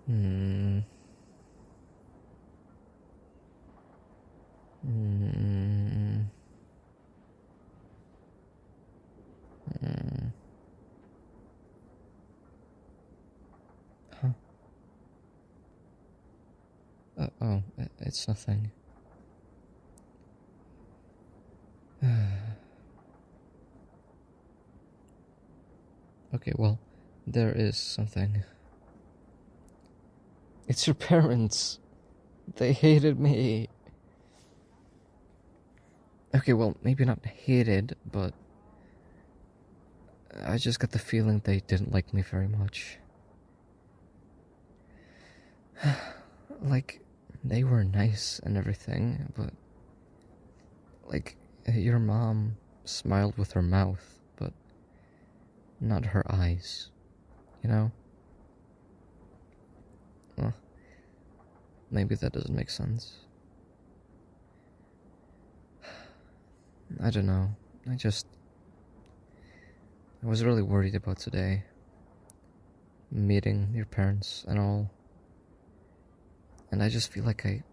Hmm. Hmm. Hmm. Huh? Oh, it's nothing. Okay, well, there is something. It's your parents. They hated me. Okay, well, maybe not hated, but I just got the feeling they didn't like me very much. Like, they were nice and everything, but like, your mom smiled with her mouth, but not her eyes, you know? Well, maybe that doesn't make sense. I don't know. I was really worried about today. Meeting your parents and all. And I just feel like I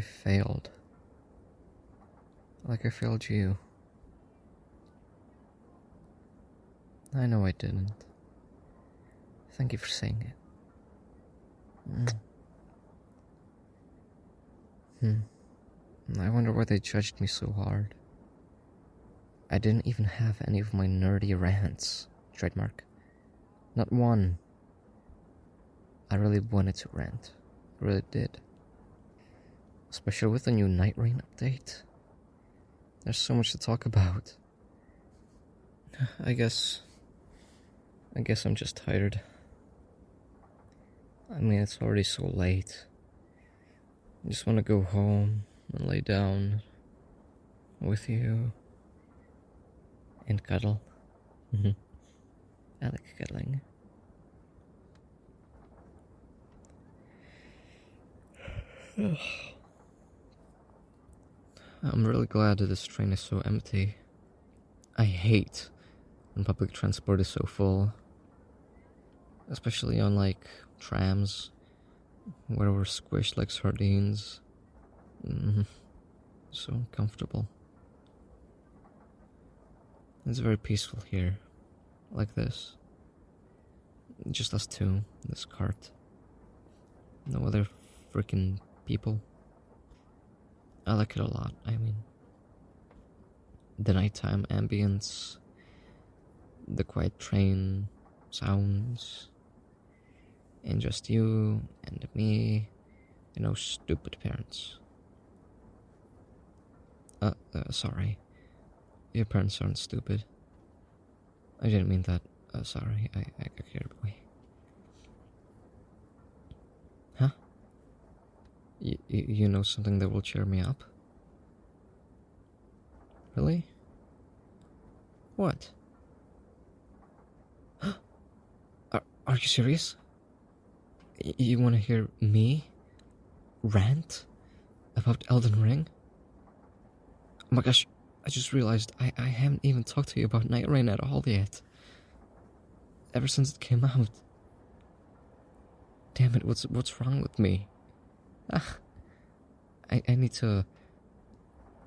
failed. Like I failed you. I know I didn't. Thank you for saying it. I wonder why they judged me so hard. I didn't even have any of my nerdy rants. Trademark. Not one. I really wanted to rant. I really did. Especially with the new Nightreign update. There's so much to talk about. I guess I'm just tired. I mean, it's already so late. I just want to go home and lay down with you and cuddle. I like cuddling. I'm really glad that this train is so empty. I hate when public transport is so full. Especially on, like, trams, where we're squished like sardines. So uncomfortable. It's very peaceful here, like this. Just us two in this cart. No other freaking people. I like it a lot. I mean, the nighttime ambience, the quiet train sounds, and just you and me and no stupid parents. Sorry. Your parents aren't stupid. I didn't mean that. Sorry, I got carried away. Huh? You know something that will cheer me up? Really? What? Are you serious? You want to hear me rant about Elden Ring? Oh my gosh, I just realized I haven't even talked to you about Nightreign at all yet. Ever since it came out. Damn it, what's wrong with me? I need to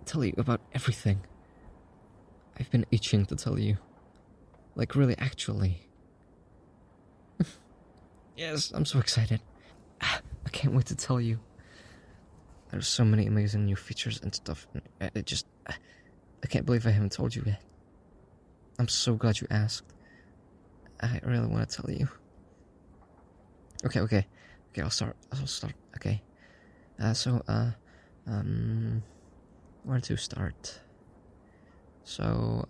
tell you about everything. I've been itching to tell you. Like, really, actually. Yes, I'm so excited. I can't wait to tell you. There's so many amazing new features and stuff. I can't believe I haven't told you yet. I'm so glad you asked. I really want to tell you. Okay, I'll start. Okay. Where to start? So,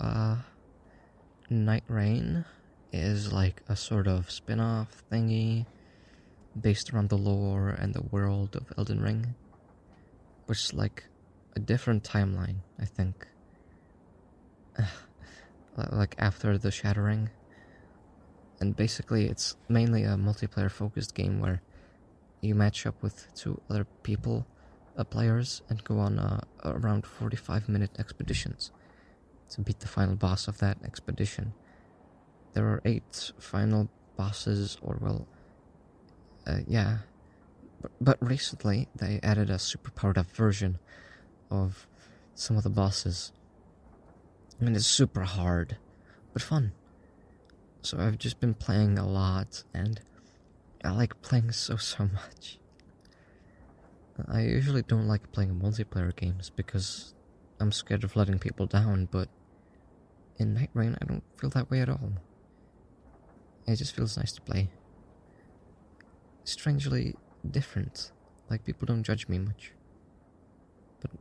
Nightreign is like a sort of spin-off thingy based around the lore and the world of Elden Ring, which is like a different timeline, I think. Like after the Shattering. And basically it's mainly a multiplayer focused game where you match up with two other players, and go on around 45-minute expeditions to beat the final boss of that expedition. There are 8 final bosses, or well, Yeah. But recently, they added a super powered up version of some of the bosses. I mean, it's super hard, but fun. So I've just been playing a lot, and I like playing so much. I usually don't like playing multiplayer games because I'm scared of letting people down, but in Nightreign I don't feel that way at all. It just feels nice to play. Strangely different, like people don't judge me much. But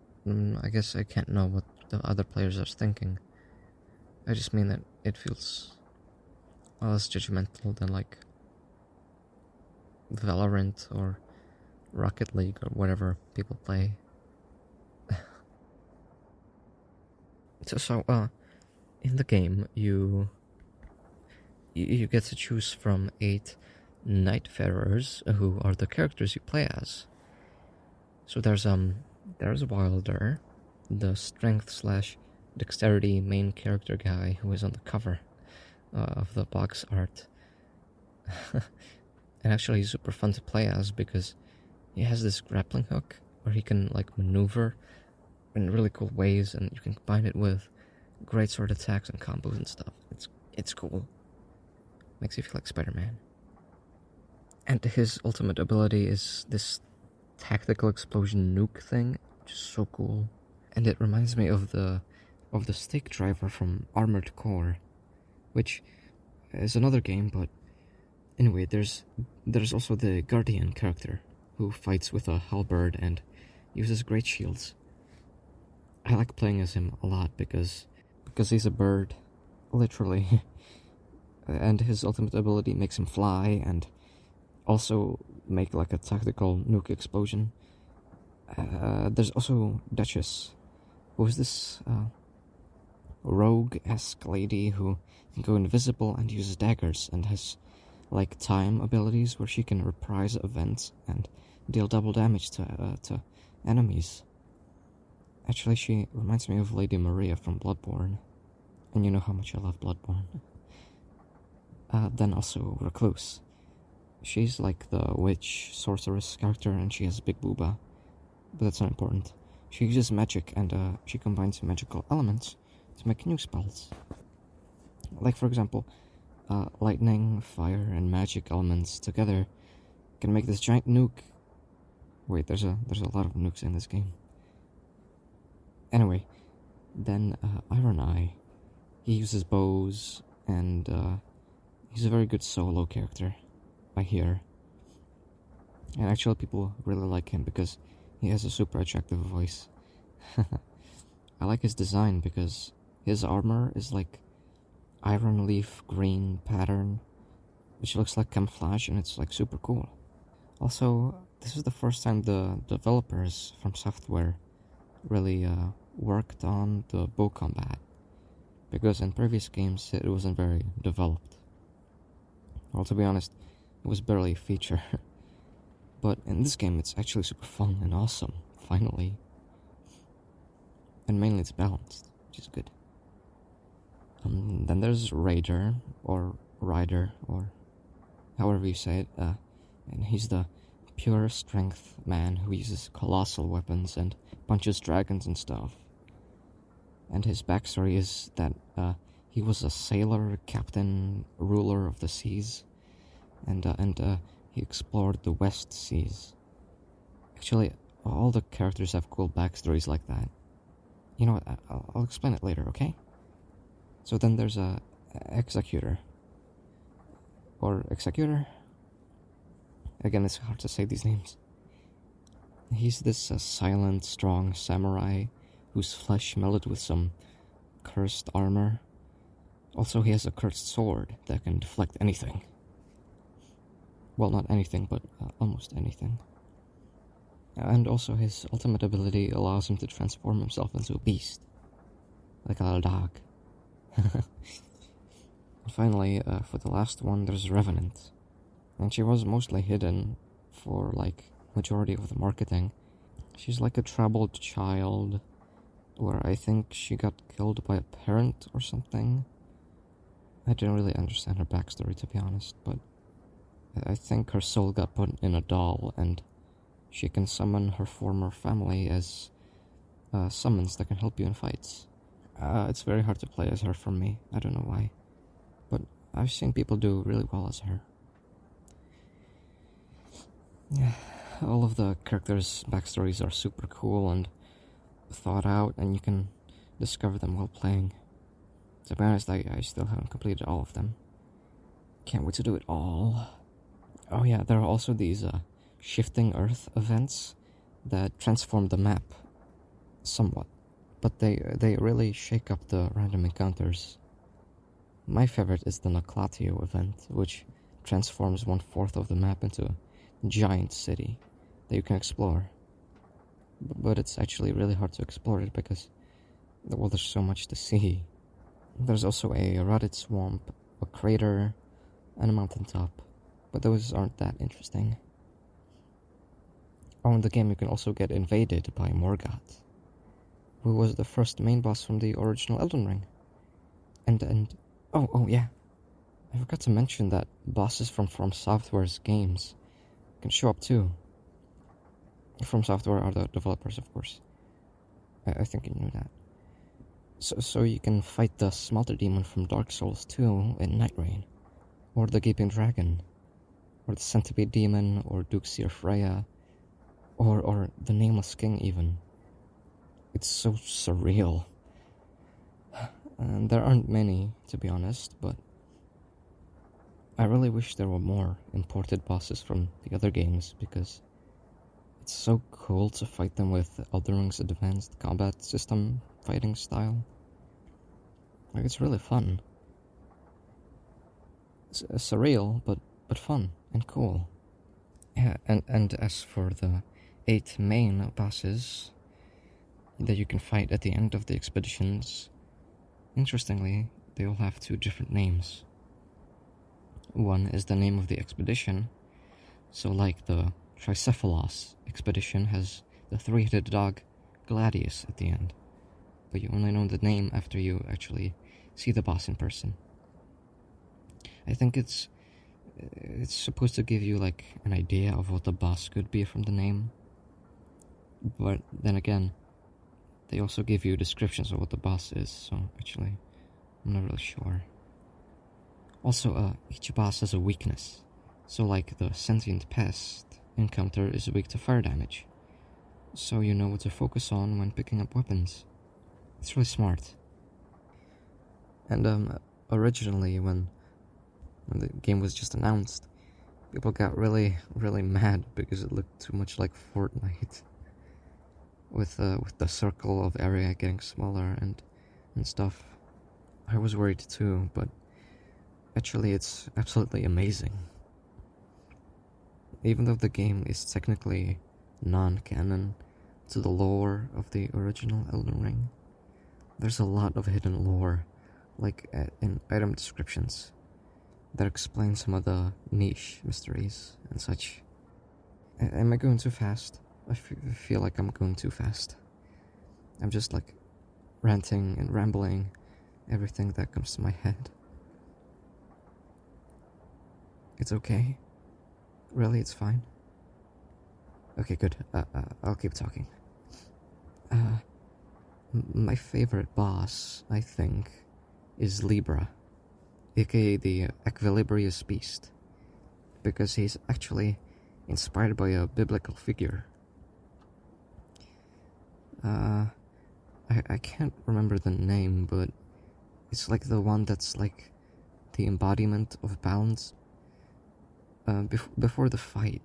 I guess I can't know what the other players are thinking. I just mean that it feels less judgmental than like Valorant or Rocket League or whatever people play. So, in the game, you get to choose from 8 Nightfarers, who are the characters you play as. So there's Wilder, the strength/dexterity main character guy who is on the cover of the box art. And actually he's super fun to play as because he has this grappling hook where he can like maneuver in really cool ways, and you can combine it with great sword attacks and combos and stuff. It's cool. Makes you feel like Spider-Man. And his ultimate ability is this tactical explosion nuke thing, which is so cool. And it reminds me of the stake driver from Armored Core, which is another game, but anyway, there's also the Guardian character who fights with a halberd and uses great shields. I like playing as him a lot because he's a bird, literally. And his ultimate ability makes him fly and also make like a tactical nuke explosion. There's also Duchess, who is this rogue-esque lady who can go invisible and uses daggers and has like time abilities where she can reprise events and deal double damage to enemies. Actually, she reminds me of Lady Maria from Bloodborne, and you know how much I love Bloodborne. Then also Recluse. She's like the witch sorceress character, and she has big booba, but that's not important. She uses magic, and she combines magical elements to make new spells. Like, for example, lightning, fire, and magic elements together can make this giant nuke. Wait, there's a lot of nukes in this game. Anyway, then Iron Eye. He uses bows, and he's a very good solo character, I hear. And actually people really like him because he has a super attractive voice. I like his design because his armor is like iron leaf green pattern, which looks like camouflage, and it's like super cool. Also, this is the first time the developers from Software really worked on the bow combat, because in previous games it wasn't very developed. Well, to be honest, it was barely a feature. But in this game it's actually super fun and awesome, finally. And mainly it's balanced, which is good. Then there's Raider, or Rider, or however you say it, and he's the pure strength man who uses colossal weapons and punches dragons and stuff. And his backstory is that he was a sailor, captain, ruler of the seas, and he explored the West Seas. Actually, all the characters have cool backstories like that. You know what, I'll explain it later, okay? So then there's a Executor. Or Executor? Again, it's hard to say these names. He's this silent, strong samurai whose flesh melded with some cursed armor. Also, he has a cursed sword that can deflect anything. Well, not anything, but almost anything. And also, his ultimate ability allows him to transform himself into a beast. Like a little dog. And finally, for the last one, there's Revenant. And she was mostly hidden for, like, majority of the marketing. She's like a troubled child, where I think she got killed by a parent or something. I didn't really understand her backstory, to be honest, but I think her soul got put in a doll, and she can summon her former family as summons that can help you in fights. It's very hard to play as her for me. I don't know why. But I've seen people do really well as her. Yeah, all of the characters' backstories are super cool and thought out, and you can discover them while playing. To be honest, I still haven't completed all of them. Can't wait to do it all. Oh yeah, there are also these shifting Earth events that transform the map somewhat, but they really shake up the random encounters. My favorite is the Naklatio event, which transforms 1/4 of the map into a giant city that you can explore. But it's actually really hard to explore it because, well, there's so much to see. There's also a rotted swamp, a crater, and a mountaintop, but those aren't that interesting. Oh, in the game you can also get invaded by Morgoth, who was the first main boss from the original Elden Ring. And oh yeah, I forgot to mention that bosses from Software's games can show up too. From Software are the developers, of course. I think you knew that. So you can fight the Smelter Demon from Dark Souls 2 in Nightreign, or the Gaping Dragon, or the Centipede Demon, or Dukeseer Freya, or the Nameless King even. It's so surreal. And there aren't many, to be honest, but I really wish there were more imported bosses from the other games, because it's so cool to fight them with Elden Ring's advanced combat system fighting style. Like, it's really fun. It's surreal, but fun and cool. Yeah, and as for the 8 main bosses that you can fight at the end of the expeditions, interestingly, they all have 2 different names. One is the name of the expedition, so like the Tricephalos expedition has the 3-headed dog Gladius at the end, but you only know the name after you actually see the boss in person. I think it's supposed to give you like an idea of what the boss could be from the name, but then again, they also give you descriptions of what the boss is, so actually, I'm not really sure. Also, each boss has a weakness, so like the Sentient Pest encounter is weak to fire damage, so you know what to focus on when picking up weapons. It's really smart. And originally when the game was just announced, people got really mad because it looked too much like Fortnite, with the circle of area getting smaller and stuff. I was worried too, but actually it's absolutely amazing. Even though the game is technically non-canon to the lore of the original Elden Ring, there's a lot of hidden lore, like in item descriptions, that explain some of the niche mysteries and such. Am I going too fast? I feel like I'm going too fast. I'm just like ranting and rambling everything that comes to my head. It's okay. Really, it's fine. Okay, good. I'll keep talking. My favorite boss, I think, is Libra, aka the Equilibrious Beast, because he's actually inspired by a biblical figure. I can't remember the name, but it's like the one that's like the embodiment of balance. Before the fight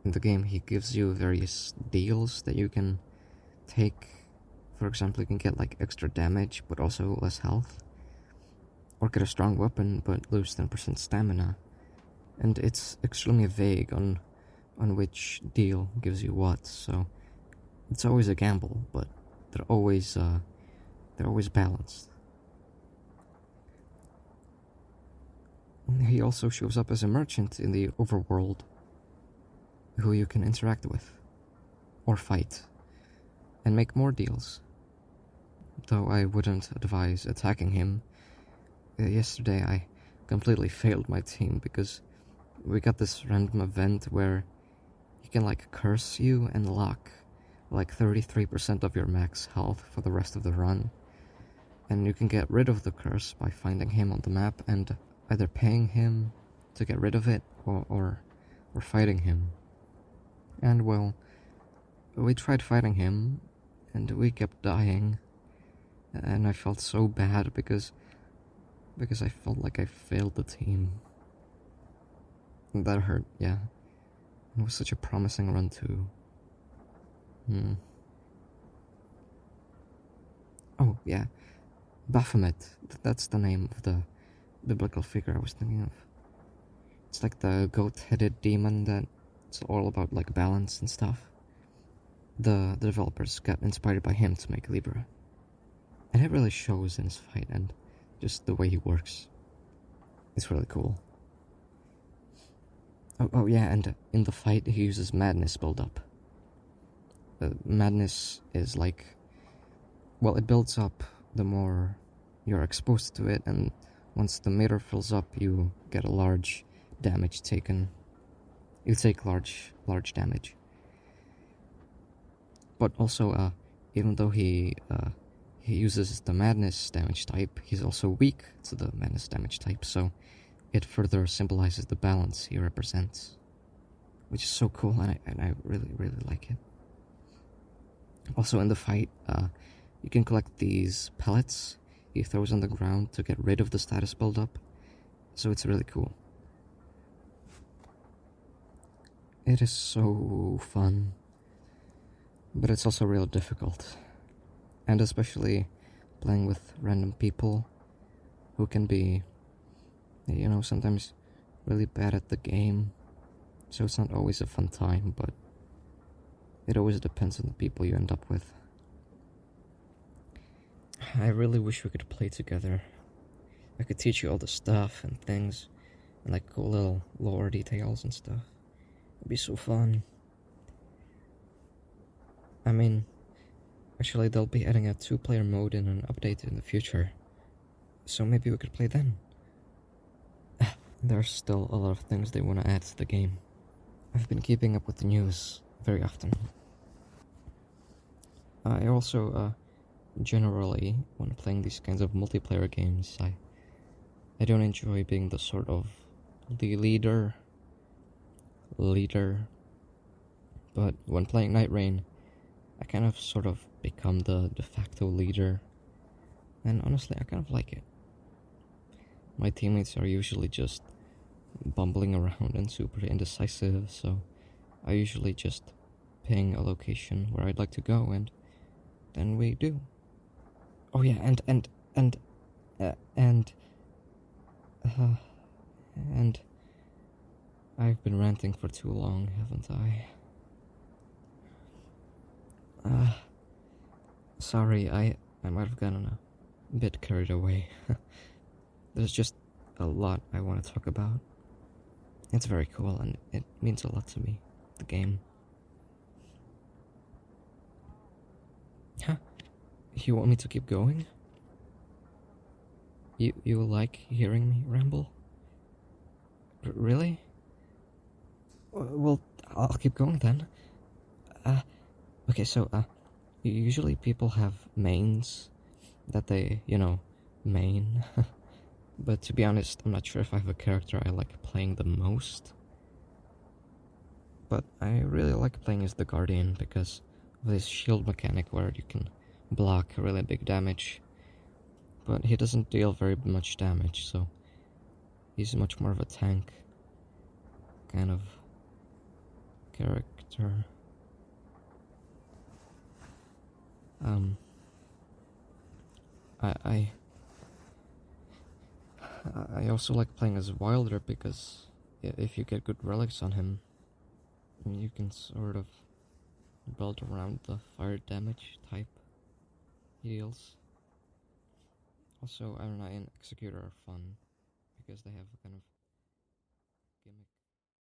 in the game, he gives you various deals that you can take. For example, you can get like extra damage but also less health, or get a strong weapon but lose 10% stamina. And it's extremely vague on which deal gives you what, so it's always a gamble, but they're always balanced. He also shows up as a merchant in the overworld, who you can interact with, or fight, and make more deals. Though I wouldn't advise attacking him. Yesterday I completely failed my team because we got this random event where he can like curse you and lock like 33% of your max health for the rest of the run. And you can get rid of the curse by finding him on the map and either paying him to get rid of it or fighting him. And well, we tried fighting him and we kept dying, and I felt so bad because I felt like I failed the team. And that hurt, yeah. It was such a promising run too. Oh yeah, Baphomet. That's the name of the biblical figure I was thinking of. It's like the goat-headed demon that's all about like balance and stuff. The developers got inspired by him to make Libra. And it really shows in his fight and just the way he works. It's really cool. Oh yeah, and in the fight he uses madness build-up. Madness is like, well, it builds up the more you're exposed to it, and once the meter fills up, you get a large damage taken. You take large damage. But also, even though he uses the madness damage type, he's also weak to the madness damage type, so it further symbolizes the balance he represents, which is so cool, and I really like it. Also in the fight, you can collect these pellets he throws on the ground to get rid of the status buildup, so it's really cool. It is so fun, but it's also real difficult, and especially playing with random people who can be, you know, sometimes really bad at the game, so it's not always a fun time, but it always depends on the people you end up with. I really wish we could play together. I could teach you all the stuff and things, and like cool little lore details and stuff. It'd be so fun. I mean, actually they'll be adding a 2-player mode in an update in the future, so maybe we could play then. There's still a lot of things they want to add to the game. I've been keeping up with the news very often. I also, generally, when playing these kinds of multiplayer games, I don't enjoy being the sort of the leader, but when playing Nightreign, I kind of sort of become the de facto leader, and honestly, I kind of like it. My teammates are usually just bumbling around and super indecisive, so I usually just ping a location where I'd like to go, and then we do. Oh yeah, and I've been ranting for too long, haven't I? Sorry, I might have gotten a bit carried away. There's just a lot I want to talk about. It's very cool, and it means a lot to me, the game. Huh? You want me to keep going? You like hearing me ramble? Really? Well, I'll keep going then. Okay, so, usually people have mains that they, main. But to be honest, I'm not sure if I have a character I like playing the most. But I really like playing as the Guardian because of this shield mechanic where you can block really big damage. But he doesn't deal very much damage, so he's much more of a tank kind of character. I also like playing as Wilder because if you get good relics on him, you can sort of build around the fire damage type he deals. Also, Iron Eye and Executor are fun because they have kind of